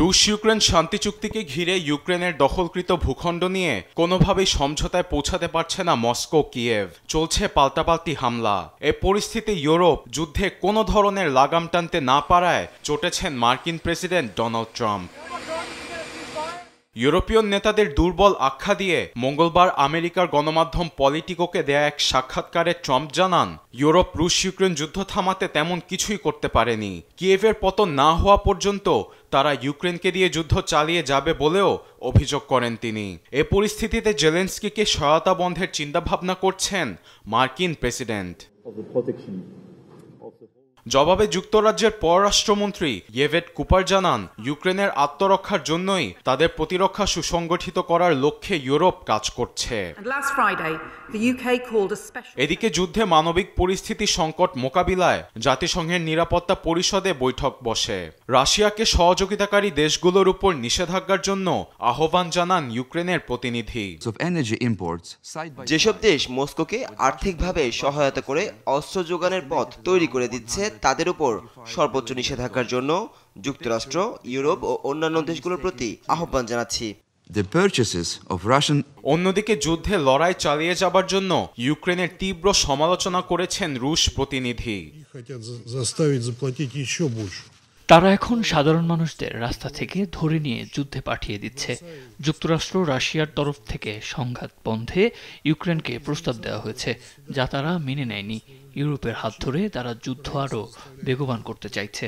রুশ ইউক্রেন শান্তি চুক্তিকে ঘিরে ইউক্রেনের দখলকৃত ভূখণ্ড নিয়ে কোনোভাবেই সমঝোতায় পৌঁছাতে পারছে না মস্কো কিয়েভ। চলছে পাল্টাপাল্টি হামলা। এ পরিস্থিতি ইউরোপ যুদ্ধে কোনো ধরনের লাগাম টানতে না পারায় চটেছেন মার্কিন প্রেসিডেন্ট ডোনাল্ড ট্রাম্প। ইউরোপীয় নেতাদের দুর্বল আখ্যা দিয়ে মঙ্গলবার আমেরিকার গণমাধ্যম পলিটিকোকে দেয়া এক সাক্ষাৎকারে ট্রাম্প জানান, ইউরোপ রুশ ইউক্রেন যুদ্ধ থামাতে তেমন কিছুই করতে পারেনি। কিয়েভের পতন না হওয়া পর্যন্ত তারা ইউক্রেনকে দিয়ে যুদ্ধ চালিয়ে যাবে বলেও অভিযোগ করেন তিনি। এ পরিস্থিতিতে জেলেনস্কিকে সহায়তা বন্ধের চিন্তাভাবনা করছেন মার্কিন প্রেসিডেন্ট। জবাবে যুক্তরাজ্যের পররাষ্ট্রমন্ত্রী ইয়েভেট কুপার জানান, ইউক্রেনের আত্মরক্ষার জন্যই তাদের প্রতিরক্ষা সুসংগঠিত করার লক্ষ্যে ইউরোপ কাজ করছে। এদিকে যুদ্ধে মানবিক পরিস্থিতি সংকট মোকাবিলায় জাতিসংঘের নিরাপত্তা পরিষদে বৈঠক বসে। রাশিয়াকে সহযোগিতাকারী দেশগুলোর উপর নিষেধাজ্ঞার জন্য আহ্বান জানান ইউক্রেনের প্রতিনিধি। যেসব দেশ মস্কোকে আর্থিকভাবে সহায়তা করে অস্ত্র যোগানের পথ তৈরি করে দিচ্ছে তাদের উপর সর্বোচ্চ নিষেধাজ্ঞার জন্য যুক্তরাষ্ট্র, ইউরোপ ও অন্যান্য দেশগুলোর প্রতি আহ্বান জানাচ্ছি। অন্যদিকে যুদ্ধে লড়াই চালিয়ে যাবার জন্য ইউক্রেনের তীব্র সমালোচনা করেছেন রুশ প্রতিনিধি। তারা এখন সাধারণ মানুষদের রাস্তা থেকে ধরে নিয়ে যুদ্ধে পাঠিয়ে দিচ্ছে। যুক্তরাষ্ট্র রাশিয়ার তরফ থেকে সংঘাত বন্ধে ইউক্রেনকে প্রস্তাব দেওয়া হয়েছে, যা তারা মেনে নেয়নি। ইউরোপের হাত ধরে তারা যুদ্ধ আরও বেগবান করতে চাইছে।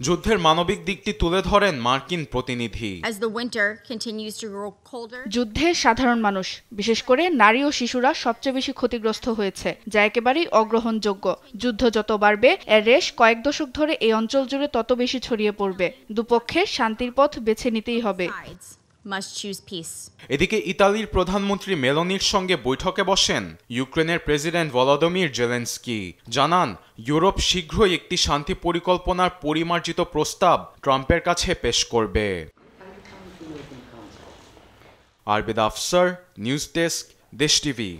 যুদ্ধের মানবিক দিকটি তুলে ধরেন মার্কিন প্রতিনিধি। যুদ্ধে সাধারণ মানুষ, বিশেষ করে নারী ও শিশুরা সবচেয়ে বেশি ক্ষতিগ্রস্ত হয়েছে, যা একেবারেই অগ্রহণযোগ্য। যুদ্ধ যত বাড়বে এর রেশ কয়েক দশক ধরে এই অঞ্চল জুড়ে তত বেশি ছড়িয়ে পড়বে। দুপক্ষের শান্তির পথ বেছে নিতেই হবে। এদিকে ইতালির প্রধানমন্ত্রী মেলোনির সঙ্গে বৈঠকে বসেন ইউক্রেনের প্রেসিডেন্ট ভলোদিমির জেলেনস্কি। জানান, ইউরোপ শীঘ্রই একটি শান্তি পরিকল্পনার পরিমার্জিত প্রস্তাব ট্রাম্পের কাছে পেশ করবে। আরবিদ আফসার, নিউজ ডেস্ক, দেশ টিভি।